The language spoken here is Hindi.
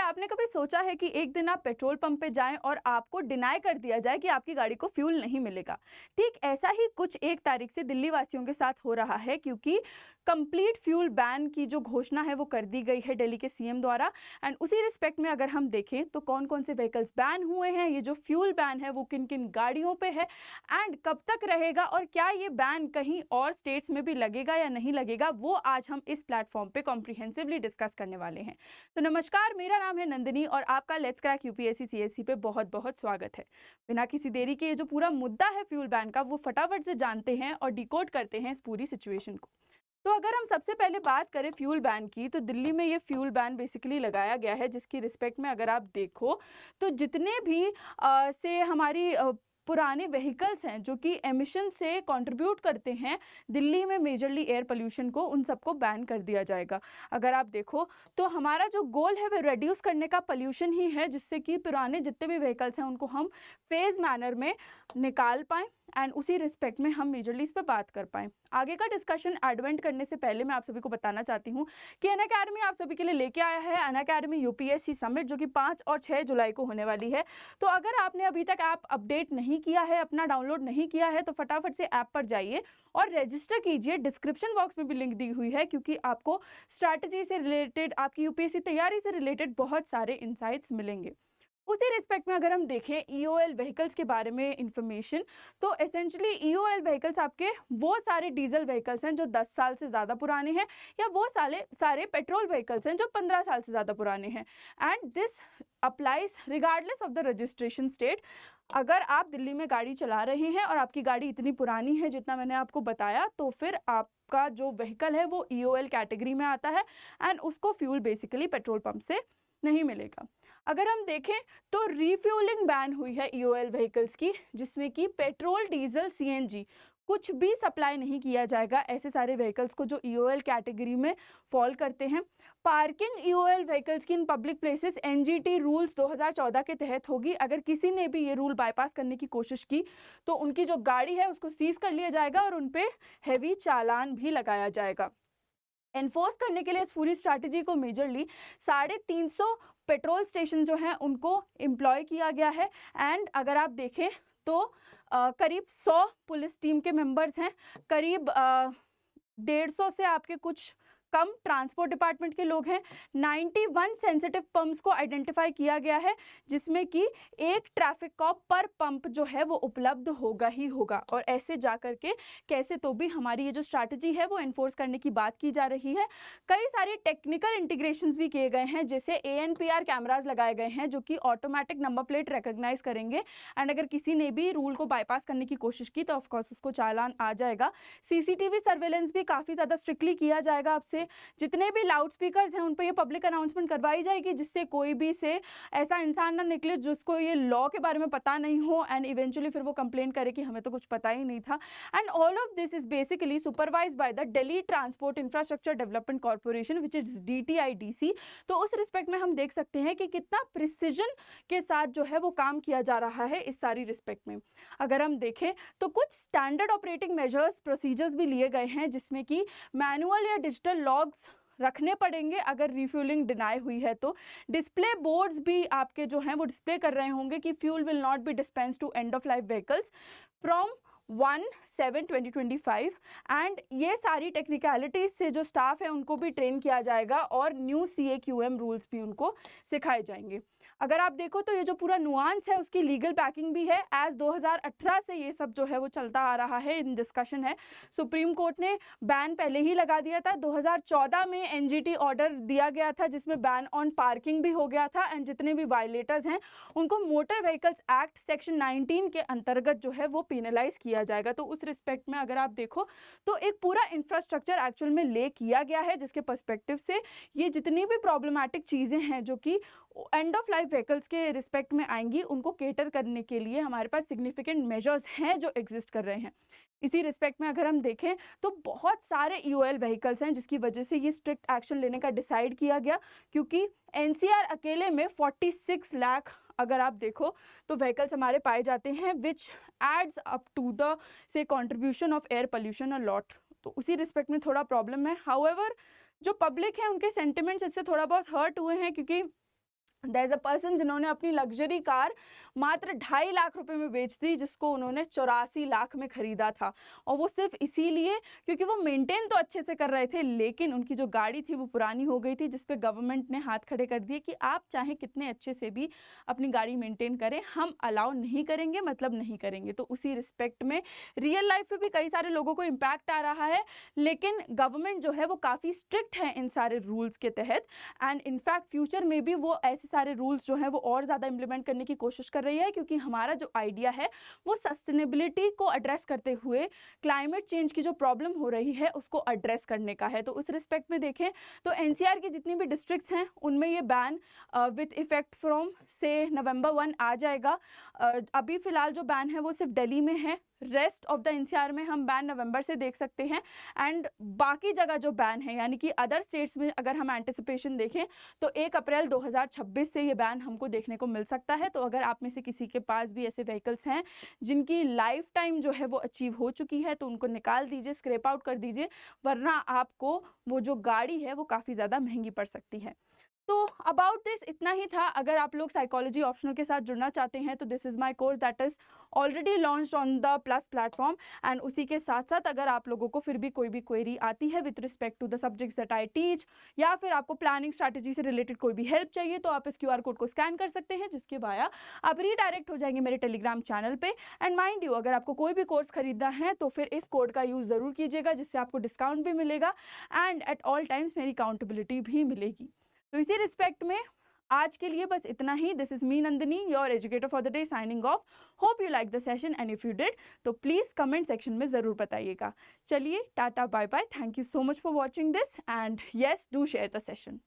आपने कभी सोचा है कि एक दिन आप पेट्रोल पंप पे जाएं और आपको डिनाई कर दिया जाए कि आपकी गाड़ी को फ्यूल नहीं मिलेगा। ठीक ऐसा ही कुछ 1 तारीख से दिल्ली वासियों के साथ हो रहा है, क्योंकि कंप्लीट फ्यूल बैन की जो घोषणा है वो कर दी गई है दिल्ली के सीएम द्वारा। एंड उसी रिस्पेक्ट में अगर हम देखें तो कौन कौन से व्हीकल्स बैन हुए हैं, ये जो फ्यूल बैन है वो किन किन गाड़ियों पे है एंड कब तक रहेगा, और क्या ये बैन कहीं और स्टेट्स में भी लगेगा या नहीं लगेगा, वो आज हम इस प्लेटफॉर्म पे कॉम्प्रिहेंसिवली डिस्कस करने वाले हैं। तो नमस्कार, मेरा नाम है नंदिनी और आपका लेट्स क्रैक यूपीएससी सीएससी पे बहुत बहुत स्वागत है। बिना किसी देरी के ये जो पूरा मुद्दा है फ्यूल बैन का, वो फटाफट से जानते हैं और डिकोड करते हैं इस पूरी सिचुएशन को। तो अगर हम सबसे पहले बात करें फ्यूल बैन की, तो दिल्ली में ये फ्यूल बैन बेसिकली लगाया गया है, जिसकी रिस्पेक्ट में अगर आप देखो तो जितने भी से हमारी पुराने व्हीकल्स हैं जो कि एमिशन से कंट्रीब्यूट करते हैं दिल्ली में मेजरली एयर पोल्यूशन को, उन सबको बैन कर दिया जाएगा। अगर आप देखो तो हमारा जो गोल है वो रिड्यूस करने का पोल्यूशन ही है, जिससे कि पुराने जितने भी व्हीकल्स हैं उनको हम फेज मैनर में निकाल पाएँ एंड उसी रिस्पेक्ट में हम मेजरली इस पर बात कर पाएँ। आगे का डिस्कशन एडवेंट करने से पहले मैं आप सभी को बताना चाहती हूँ कि अनअकैडमी आप सभी के लिए लेके आया है अनअकैडमी यूपीएससी समिट, जो कि 5 और 6 जुलाई को होने वाली है। तो अगर आपने अभी तक ऐप अपडेट नहीं किया है, अपना डाउनलोड नहीं किया है, तो फटाफट से ऐप पर जाइए और रजिस्टर कीजिए। डिस्क्रिप्शन बॉक्स में भी लिंक दी हुई है, क्योंकि आपको स्ट्रैटेजी से रिलेटेड, आपकी यूपीएससी तैयारी से रिलेटेड बहुत सारे इंसाइट्स मिलेंगे। उसी रिस्पेक्ट में अगर हम देखें ईओएल व्हीकल्स के बारे में इंफॉर्मेशन, तो एसेंशियली ईओएल व्हीकल्स आपके वो सारे डीजल व्हीकल्स हैं जो 10 साल से ज़्यादा पुराने हैं, या वो सारे पेट्रोल व्हीकल्स हैं जो 15 साल से ज़्यादा पुराने हैं। And this applies regardless of the registration state. अगर आप दिल्ली में गाड़ी चला रहे हैं और आपकी गाड़ी इतनी पुरानी है जितना मैंने आपको बताया, तो फिर आपका जो व्हीकल है वो ईओएल कैटेगरी में आता है एंड उसको फ्यूल बेसिकली पेट्रोल पंप से नहीं मिलेगा। अगर हम देखें तो रिफ्यूलिंग बैन हुई है ईओएल व्हीकल्स की, जिसमें कि पेट्रोल, डीजल, सीएनजी कुछ भी सप्लाई नहीं किया जाएगा ऐसे सारे व्हीकल्स को जो ईओएल कैटेगरी में फॉल करते हैं। पार्किंग ईओएल व्हीकल्स की in public places NGT rules 2014 के तहत होगी। अगर किसी ने भी ये रूल बाईपास करने की कोशिश की तो उनकी जो गाड़ी है उसको सीज कर लिया जाएगा और उन पे हैवी चालान भी लगाया जाएगा। एनफोर्स करने के लिए इस पूरी स्ट्रैटेजी को मेजरली 350 पेट्रोल स्टेशन जो हैं उनको एम्प्लॉय किया गया है। एंड अगर आप देखें तो करीब 100 पुलिस टीम के मेंबर्स हैं, करीब 150 से आपके कुछ कम ट्रांसपोर्ट डिपार्टमेंट के लोग हैं। 91 सेंसिटिव पंप्स को आइडेंटिफाई किया गया है, जिसमें कि एक ट्रैफिक कॉप पर पंप जो है वो उपलब्ध होगा ही होगा। और ऐसे जा करके कैसे तो भी हमारी ये जो स्ट्रैटेजी है वो एनफोर्स करने की बात की जा रही है। कई सारे टेक्निकल इंटीग्रेशंस भी किए गए हैं, जैसे ANPR कैमराज लगाए गए हैं जो कि ऑटोमेटिक नंबर प्लेट रिकॉग्नाइज करेंगे एंड अगर किसी ने भी रूल को बाईपास करने की कोशिश की तो ऑफकोर्स उसको चालान आ जाएगा। CCTV सर्वेलेंस भी काफ़ी ज़्यादा स्ट्रिक्टली किया जाएगा। आपसे जितने भी लाउड स्पीकर्स हैं उन पर ये पब्लिक अनाउंसमेंट करवाई जाएगी, जिससे कोई भी से ऐसा इंसान ना निकले जिसको ये लॉ के बारे में पता नहीं हो एंड इवेंचुअली फिर वो कंप्लेन करे कि हमें तो कुछ पता ही नहीं था। And all of this is basically supervised by the Delhi transport infrastructure development corporation which is DTIDC। तो उस रिस्पेक्ट में हम देख सकते हैं कि कितना प्रिसीजन के साथ जो है वो काम किया जा रहा है इस सारी रिस्पेक्ट में। अगर हम देखें तो कुछ स्टैंडर्ड ऑपरेटिंग मेजर्स, प्रोसीजर्स भी लिए गए हैं, जिसमें कि मैनुअल या डिजिटल लॉग्स रखने पड़ेंगे अगर रिफ्यूलिंग डिनाई हुई है। तो डिस्प्ले बोर्ड्स भी आपके जो हैं वो डिस्प्ले कर रहे होंगे कि fuel will not be dispense to end of life vehicles from 1/7/2025। And ये सारी टेक्निकलिटीज से जो स्टाफ है उनको भी ट्रेन किया जाएगा और न्यू CAQM रूल्स भी उनको सिखाए जाएंगे। अगर आप देखो तो ये जो पूरा नुआंस है उसकी लीगल बैकिंग भी है। एज 2018 से ये सब जो है वो चलता आ रहा है, इन डिस्कशन है। सुप्रीम कोर्ट ने बैन पहले ही लगा दिया था। 2014 में NGT ऑर्डर दिया गया था जिसमें बैन ऑन पार्किंग भी हो गया था एंड जितने भी वायलेटर्स हैं उनको मोटर व्हीकल्स एक्ट सेक्शन 19 के अंतर्गत जो है वो पेनलाइज किया जाएगा। तो उस रिस्पेक्ट में अगर आप देखो तो एक पूरा इंफ्रास्ट्रक्चर एक्चुअल में ले किया गया है, जिसके पर्सपेक्टिव से ये जितनी भी प्रॉब्लमैटिक चीज़ें हैं जो कि एंड ऑफ लाइफ व्हीकल्स के रिस्पेक्ट में आएंगी, उनको केटर करने के लिए हमारे पास सिग्निफिकेंट मेजर्स हैं जो एग्जिस्ट कर रहे हैं। इसी रिस्पेक्ट में अगर हम देखें तो बहुत सारे ईओएल व्हीकल्स हैं जिसकी वजह से ये स्ट्रिक्ट एक्शन लेने का डिसाइड किया गया, क्योंकि NCR अकेले में 46 लाख अगर आप देखो तो व्हीकल्स हमारे पाए जाते हैं, विच एड्स अप टू द से contribution of air pollution a lot. तो उसी रिस्पेक्ट में थोड़ा प्रॉब्लम है। हाउएवर जो पब्लिक है उनके सेंटिमेंट्स इससे थोड़ा बहुत हर्ट हुए हैं, क्योंकि देयर इज़ अ पर्सन जिन्होंने अपनी लग्जरी कार मात्र 2.5 लाख रुपए में बेच दी, जिसको उन्होंने 84 लाख में खरीदा था। और वो सिर्फ इसीलिए क्योंकि वो मेंटेन तो अच्छे से कर रहे थे, लेकिन उनकी जो गाड़ी थी वो पुरानी हो गई थी, जिस पे गवर्नमेंट ने हाथ खड़े कर दिए कि आप चाहे कितने अच्छे से भी अपनी गाड़ी मेंटेन करें, हम अलाउ नहीं करेंगे, मतलब नहीं करेंगे। तो उसी रिस्पेक्ट में रियल लाइफ पे भी कई सारे लोगों को इम्पैक्ट आ रहा है, लेकिन गवर्नमेंट जो है वो काफ़ी स्ट्रिक्ट है इन सारे रूल्स के तहत। एंड इनफैक्ट फ्यूचर में भी वो ऐसे सारे रूल्स जो हैं वो और ज़्यादा इम्प्लीमेंट करने की कोशिश कर रही है, क्योंकि हमारा जो आइडिया है वो सस्टेनेबिलिटी को एड्रेस करते हुए क्लाइमेट चेंज की जो प्रॉब्लम हो रही है उसको एड्रेस करने का है। तो उस रिस्पेक्ट में देखें तो एनसीआर की जितनी भी डिस्ट्रिक्ट्स हैं उनमें ये बैन विथ इफेक्ट फ्रॉम से नवंबर 1 आ जाएगा। अभी फ़िलहाल जो बैन है वो सिर्फ दिल्ली में है, रेस्ट ऑफ द एनसीआर में हम बैन नवंबर से देख सकते हैं। एंड बाकी जगह जो बैन है, यानी कि अदर स्टेट्स में अगर हम एंटिसिपेशन देखें तो 1 अप्रैल 2026 से ये बैन हमको देखने को मिल सकता है। तो अगर आप में से किसी के पास भी ऐसे व्हीकल्स हैं जिनकी लाइफ टाइम जो है वो अचीव हो चुकी है, तो उनको निकाल दीजिए, स्क्रैप आउट कर दीजिए, वरना आपको वो जो गाड़ी है वो काफ़ी ज़्यादा महंगी पड़ सकती है। तो अबाउट दिस इतना ही था। अगर आप लोग साइकोलॉजी ऑप्शनल के साथ जुड़ना चाहते हैं तो this is my course that is already launched on the plus platform. And उसी के साथ साथ अगर आप लोगों को फिर भी कोई भी क्वेरी आती है with respect to the subjects that I teach, या फिर आपको प्लानिंग स्ट्रैटेजी से रिलेटेड कोई भी हेल्प चाहिए, तो आप इस QR कोड को स्कैन कर सकते हैं, जिसके वाया आप रीडायरेक्ट हो जाएंगे मेरे टेलीग्राम चैनल पे। एंड माइंड यू, अगर आपको कोई भी कोर्स खरीदना है तो फिर इस कोड का यूज़ ज़रूर कीजिएगा, जिससे आपको डिस्काउंट भी मिलेगा एंड एट ऑल टाइम्स मेरी अकाउंटेबिलिटी भी मिलेगी। तो इसी रिस्पेक्ट में आज के लिए बस इतना ही। This is me Nandini, your educator for the day, signing off. Hope you like the session and if you did तो प्लीज़ कमेंट सेक्शन में ज़रूर बताइएगा। चलिए, tata bye bye, thank you so much for watching this and yes, do share the session.